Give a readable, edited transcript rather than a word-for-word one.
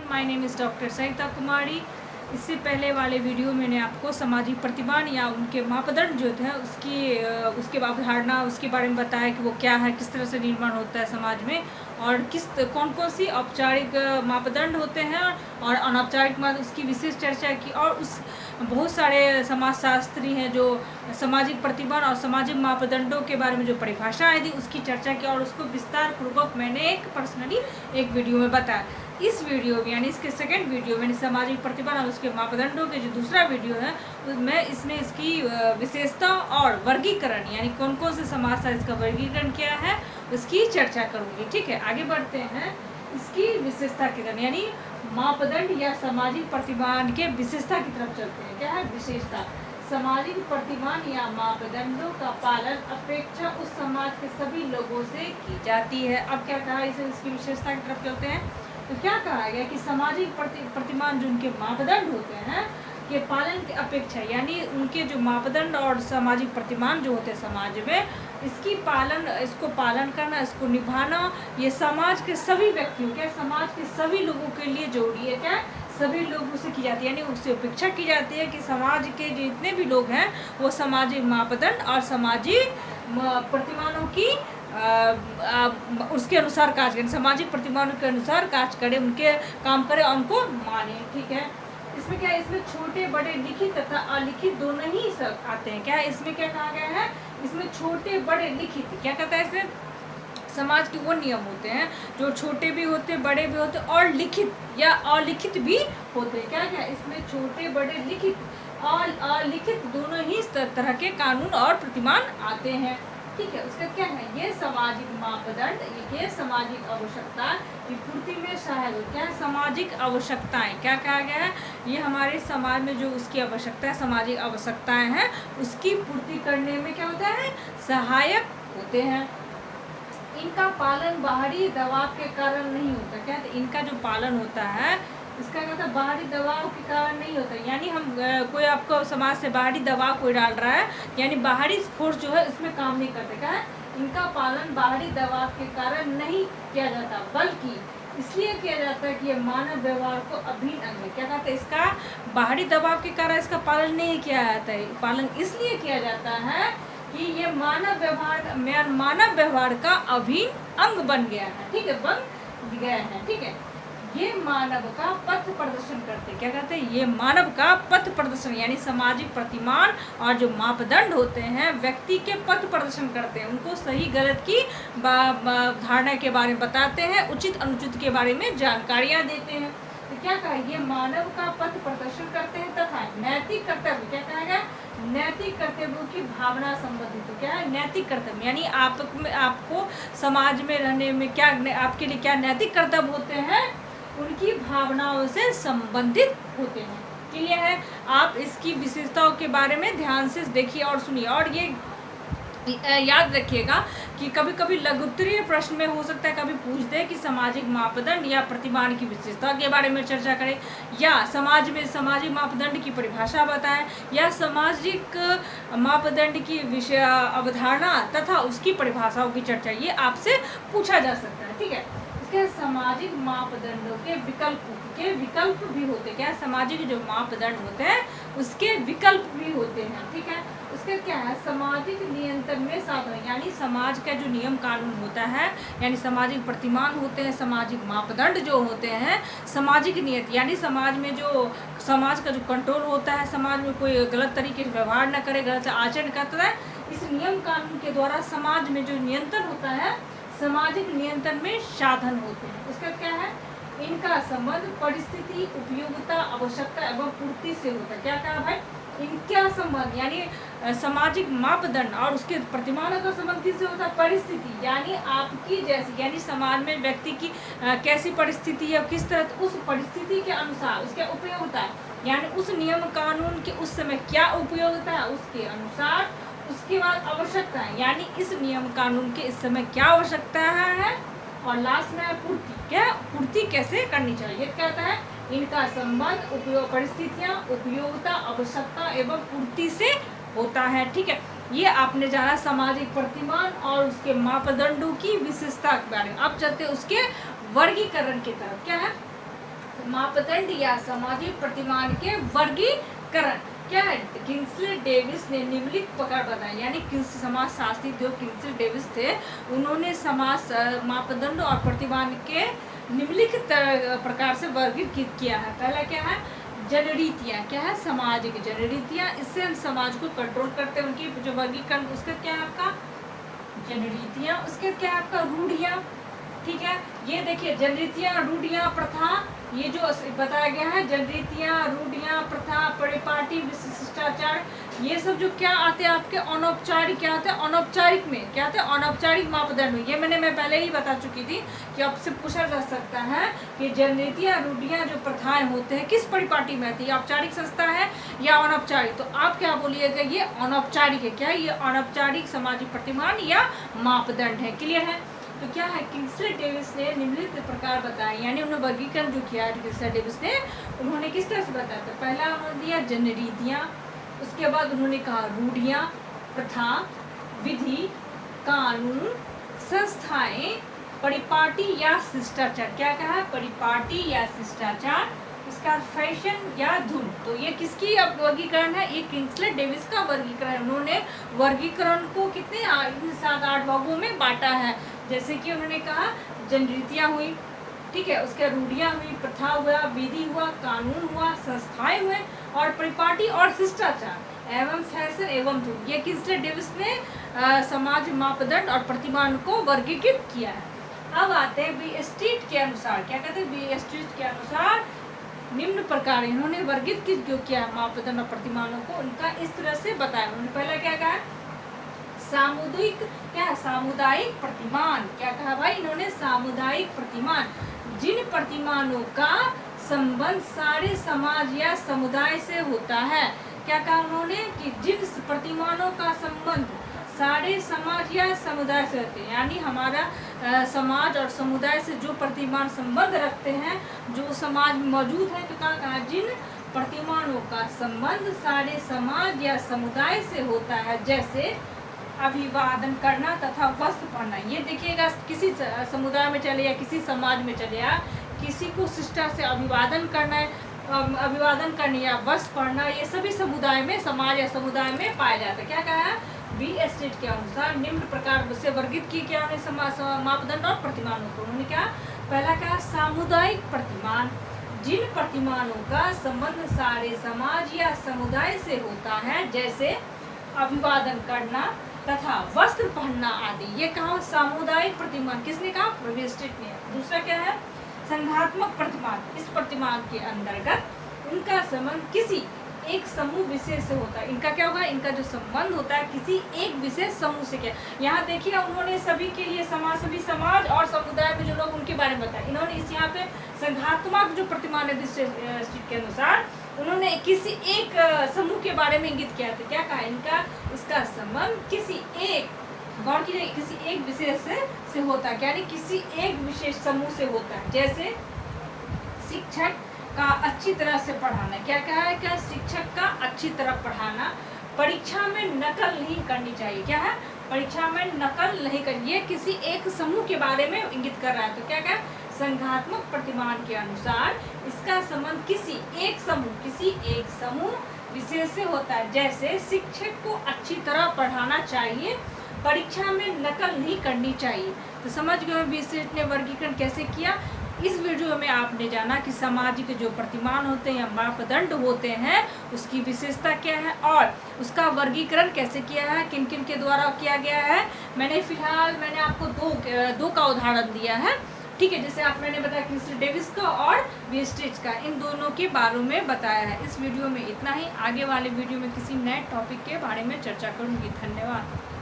My name is doctor Sarita Kumari. इससे पहले वाले वीडियो मैंने आपको सामाजिक प्रतिमान या उनके मापदंड जो थे उसके अवधारणा उसके बारे में बताया कि वो क्या है, किस तरह से निर्माण होता है समाज में, और कौन कौन सी औपचारिक मापदंड होते हैं और अनौपचारिक उसकी विशेष चर्चा की। और उस बहुत सारे समाजशास्त्री हैं जो सामाजिक प्रतिमान और सामाजिक मापदंडों के बारे में जो परिभाषाएं दी उसकी चर्चा की, और उसको विस्तार पूर्वक मैंने पर्सनली एक वीडियो में बताया। इस वीडियो में यानी इसके सेकंड वीडियो में सामाजिक प्रतिमान और उसके मापदंडों के जो दूसरा वीडियो है मैं इसमें इसकी विशेषता और वर्गीकरण यानी कौन कौन से समाज का इसका वर्गीकरण क्या है उसकी चर्चा करूँगी। ठीक है, आगे बढ़ते हैं। इसकी विशेषता की तरफ यानी मापदंड या सामाजिक प्रतिमान के विशेषता की तरफ चलते हैं। क्या है विशेषता? सामाजिक प्रतिमान या मापदंडों का पालन अपेक्षा उस समाज के सभी लोगों से की जाती है। अब क्या कहा, इसे इसकी विशेषता की तरफ चलते हैं। तो क्या कहा गया कि सामाजिक प्रतिमान जो उनके मापदंड होते हैं के पालन की अपेक्षा यानी उनके जो मापदंड और सामाजिक प्रतिमान जो होते हैं समाज में इसको पालन करना, इसको निभाना, ये समाज के सभी व्यक्तियों के समाज के सभी लोगों के लिए जरूरी है। क्या सभी लोगों से की जाती है यानी उससे अपेक्षा की जाती है कि समाज के जितने भी लोग हैं वो सामाजिक मापदंड और सामाजिक प्रतिमानों की उसके अनुसार कार्य करें, सामाजिक प्रतिमानों के अनुसार कार्य करें, उनके काम करें और उनको माने। ठीक है, इसमें क्या है, इसमें छोटे बड़े लिखित तथा अलिखित दोनों ही सब आते हैं। क्या है इसमें क्या कहा गया है, इसमें छोटे बड़े लिखित क्या कहता है, इसमें समाज के वो नियम होते हैं जो छोटे भी होते बड़े भी होते और लिखित या अलिखित भी होते हैं। क्या क्या इसमें छोटे बड़े लिखित और अलिखित दोनों ही तरह के कानून और प्रतिमान आते हैं। ठीक है, उसका क्या है, ये सामाजिक मापदंड, ये सामाजिक आवश्यकता की पूर्ति में सहायक हो। क्या है सामाजिक आवश्यकताएं, क्या कहा गया है, ये हमारे समाज में जो उसकी आवश्यकता है सामाजिक आवश्यकताएं हैं उसकी पूर्ति करने में क्या होता है, सहायक होते हैं। इनका पालन बाहरी दबाव के कारण नहीं होता। क्या है, इनका जो पालन होता है इसका मतलब बाहरी दबाव के कारण नहीं होता। यानी हम कोई आपको समाज से बाहरी दबाव कोई डाल रहा है यानी बाहरी फोर्स जो है इसमें काम नहीं करते। क्या है, इनका पालन बाहरी दबाव के कारण नहीं किया जाता बल्कि इसलिए किया जाता है कि ये मानव व्यवहार को अभिन्न अंग है। क्या कहते हैं, इसका बाहरी दबाव के कारण इसका पालन नहीं किया जाता है, पालन इसलिए किया जाता है कि ये मानव व्यवहार का अभिन्न अंग बन गया है। ठीक है, बन गया है। ठीक है, ये मानव का पथ प्रदर्शन करते। क्या कहते हैं, ये मानव का पथ प्रदर्शन यानी सामाजिक प्रतिमान और जो मापदंड होते हैं व्यक्ति के पथ प्रदर्शन करते हैं, उनको सही गलत की धारणा के बारे में बताते हैं, उचित अनुचित के बारे में जानकारियां देते हैं। तो क्या कहा, ये मानव का पथ प्रदर्शन करते हैं तथा नैतिक कर्तव्य, क्या कहा गया, नैतिक कर्तव्यों की भावना संबंधित। तो क्या है नैतिक कर्तव्य यानी आपको समाज में रहने में क्या आपके लिए क्या नैतिक कर्तव्य होते हैं, उनकी भावनाओं से संबंधित होते हैं। क्लियर है, आप इसकी विशेषताओं के बारे में ध्यान से देखिए और सुनिए। और ये याद रखिएगा कि कभी कभी लघुत्तरीय प्रश्न में हो सकता है कभी पूछ दे कि सामाजिक मापदंड या प्रतिमान की विशेषता के बारे में चर्चा करें, या समाज में सामाजिक मापदंड की परिभाषा बताएं, या सामाजिक मापदंड की विषय अवधारणा तथा उसकी परिभाषाओं की चर्चा, ये आपसे पूछा जा सकता है। ठीक है, इसके सामाजिक मापदंडों के विकल्प भी होते हैं। क्या सामाजिक जो मापदंड होते हैं उसके विकल्प भी होते हैं। ठीक है, उसके क्या है, सामाजिक नियंत्रण में साधन यानी समाज का जो नियम कानून होता है यानी सामाजिक प्रतिमान होते हैं, सामाजिक मापदंड जो होते हैं, सामाजिक नियत यानी समाज में जो समाज का जो कंट्रोल होता है, समाज में कोई गलत तरीके से व्यवहार न करे, गलत आचरण करता है, इस नियम कानून के द्वारा समाज में जो नियंत्रण होता है सामाजिक नियंत्रण में साधन होते हैं। उसका क्या है, इनका संबंध परिस्थिति, उपयोगिता, आवश्यकता एवं पूर्ति से होता है। क्या कहा भाई, इनका संबंध यानी सामाजिक मापदंड और उसके प्रतिमानों का संबंध किससे होता है, परिस्थिति यानी आपकी जैसी यानी समाज में व्यक्ति की कैसी परिस्थिति है, किस तरह उस परिस्थिति के अनुसार उसके उपयोगिता यानी उस नियम कानून के उस समय क्या उपयोगिता है उसके अनुसार, उसके बाद आवश्यकता है यानी इस नियम कानून के इस समय क्या आवश्यकता है, और लास्ट में पूर्ति, क्या पूर्ति कैसे करनी चाहिए। कहता है इनका संबंध उपयोग परिस्थितियां, उपयोगिता, आवश्यकता एवं पूर्ति से होता है। ठीक है, ये आपने जाना सामाजिक प्रतिमान और उसके मापदंडों की विशेषता के बारे में। अब चलते उसके वर्गीकरण की तरफ। क्या है मापदंड या सामाजिक प्रतिमान के वर्गीकरण क्या है? किंग्सले डेविस ने निम्नलिखित प्रकार बताया, यानी समाज शास्त्री जो किंग्सले डेविस थे उन्होंने समाज मापदंड और प्रतिमान के निम्नलिखित प्रकार से वर्गीकृत किया है। पहला क्या है? जनरीतियाँ। क्या है? समाज की जनरीतियाँ, इससे हम समाज को कंट्रोल करते हैं। उनकी जो वर्गीकरण उसका क्या है आपका? जनरीतियाँ। उसके क्या है आपका? रूढ़ियाँ। ठीक है, ये देखिए जनरीतियाँ, रूढ़ियाँ, प्रथा, ये जो बताया गया है जनरीतियाँ, रूढ़ियाँ, प्रथा, परिपाटी, विशिष्टाचार, ये सब जो क्या आते हैं आपके अनौपचारिक, क्या आते हैं अनौपचारिक में, क्या आते हैं अनौपचारिक मापदंड में। ये मैं पहले ही बता चुकी थी कि आपसे पूछा जा सकता है कि जनरीतियाँ, रूढ़ियाँ, जो प्रथाएं होते हैं किस परिपाटी में आती है, औपचारिक संस्था है या अनौपचारिक? तो आप क्या बोलिएगा? ये अनौपचारिक है। क्या है? ये अनौपचारिक सामाजिक प्रतिमान या मापदंड है। क्लियर है? तो क्या है? किंग्सले डेविस ने निम्नलिखित प्रकार बताए, यानी उन्होंने वर्गीकरण जो किया है किंग्सले डेविस ने, उन्होंने किस तरह से बताया? तो पहला उन्होंने दिया जनरीतियाँ, उसके बाद उन्होंने कहा रूढ़ियाँ, प्रथा, विधि, कानून, संस्थाएं, परिपाटी या शिष्टाचार। क्या कहा है? परिपाटी या शिष्टाचार। इसका फैशन या धुन। तो ये किसकी वर्गीकरण है? ये किंग्सले डेविस का वर्गीकरण है। उन्होंने वर्गीकरण को कितने 7-8 भागों में बांटा है। जैसे कि उन्होंने कहा जनरीतियाँ हुई, ठीक है, उसके रूढ़ियाँ हुई, प्रथा हुआ, विधि हुआ, कानून हुआ, संस्थाएं हुए, और परिपाटी और शिष्टाचार एवं फैशन एवं धुन। ये किंग्सले डेविस ने समाज मापदंड और प्रतिमान को वर्गीकृत किया है। अब आते हैं बी स्ट्रीट के अनुसार। क्या कहते हैं? बी स्ट्रीट के अनुसार निम्न प्रकार इन्होंने वर्गीकृत क्यों किया मापदंड और प्रतिमानों को, उनका इस तरह से बताया। उन्होंने पहला क्या कहा? सामुदायिक। क्या है? सामुदायिक प्रतिमान। क्या कहा भाई इन्होंने? सामुदायिक प्रतिमान, जिन प्रतिमानों का संबंध सारे समाज या समुदाय से होता है। क्या कहा उन्होंने? कि जिन प्रतिमानों का संबंध सारे समाज या समुदाय से होते हैं, यानी हमारा समाज और समुदाय से जो प्रतिमान संबंध रखते हैं, जो समाज में मौजूद है, तो कहा जिन प्रतिमानों का संबंध सारे समाज या समुदाय से होता है, जैसे अभिवादन करना तथा वस्त्र पहनना। ये देखिएगा, किसी समुदाय में चले या किसी समाज में चले या किसी को शिष्टा से अभिवादन करना, अभिवादन करना या वस्त्र पहनना, ये सभी समुदाय में, समाज या समुदाय में पाया जाता है। क्या कहा है? बी स्ट्रीट के अनुसार निम्न प्रकार से वर्गीकृत किए क्या उन्होंने मापदंड और प्रतिमानों को। उन्होंने क्या? पहला कहा सामुदायिक प्रतिमान, जिन प्रतिमानों का संबंध सारे समाज या समुदाय से होता है, जैसे अभिवादन करना तथा वस्त्र पहनना आदि। ये कहा सामुदायिक प्रतिमान। किसने कहा? बी स्ट्रीट ने। दूसरा क्या है? संघात्मक प्रतिमान। इस प्रतिमान के अंतर्गत उनका संबंध किसी एक समूह विशेष से होता है। इनका क्या होगा? इनका जो संबंध होता है किसी एक विशेष समूह से। क्या यहाँ देखिए, उन्होंने सभी के लिए सभी समाज और समुदाय में जो लोग उनके बारे में बताया। इन्होंने इस यहाँ पे संघात्मक जो प्रतिमान है के अनुसार, उन्होंने किसी एक समूह के बारे में इंगित किया था। क्या कहा? इनका इसका संबंध किसी एक, गौर कीजिए, किसी एक विशेष से होता है, यानी किसी एक विशेष समूह से होता है। जैसे शिक्षक का अच्छी तरह से पढ़ाना। क्या कहा है? क्या? शिक्षक का अच्छी तरह पढ़ाना, परीक्षा में नकल नहीं करनी चाहिए। क्या है? परीक्षा में नकल नहीं करनी। ये किसी एक समूह के बारे में इंगित कर रहा है। तो क्या कहा? संघात्मक प्रतिमान के अनुसार इसका संबंध किसी एक समूह विशेष से होता है। जैसे शिक्षक को अच्छी तरह पढ़ाना चाहिए, परीक्षा में नकल नहीं करनी चाहिए। तो समझ गए बी स्ट्रीट ने वर्गीकरण कैसे किया। इस वीडियो में आपने जाना कि सामाजिक जो प्रतिमान होते हैं या मापदंड होते हैं, उसकी विशेषता क्या है और उसका वर्गीकरण कैसे किया है, किन किन के द्वारा किया गया है। मैंने आपको दो का उदाहरण दिया है, ठीक है, जैसे मैंने बताया किंग्सले डेविस का और बी स्ट्रीट का, इन दोनों के बारे में बताया है। इस वीडियो में इतना ही। आगे वाले वीडियो में किसी नए टॉपिक के बारे में चर्चा करूँगी। धन्यवाद।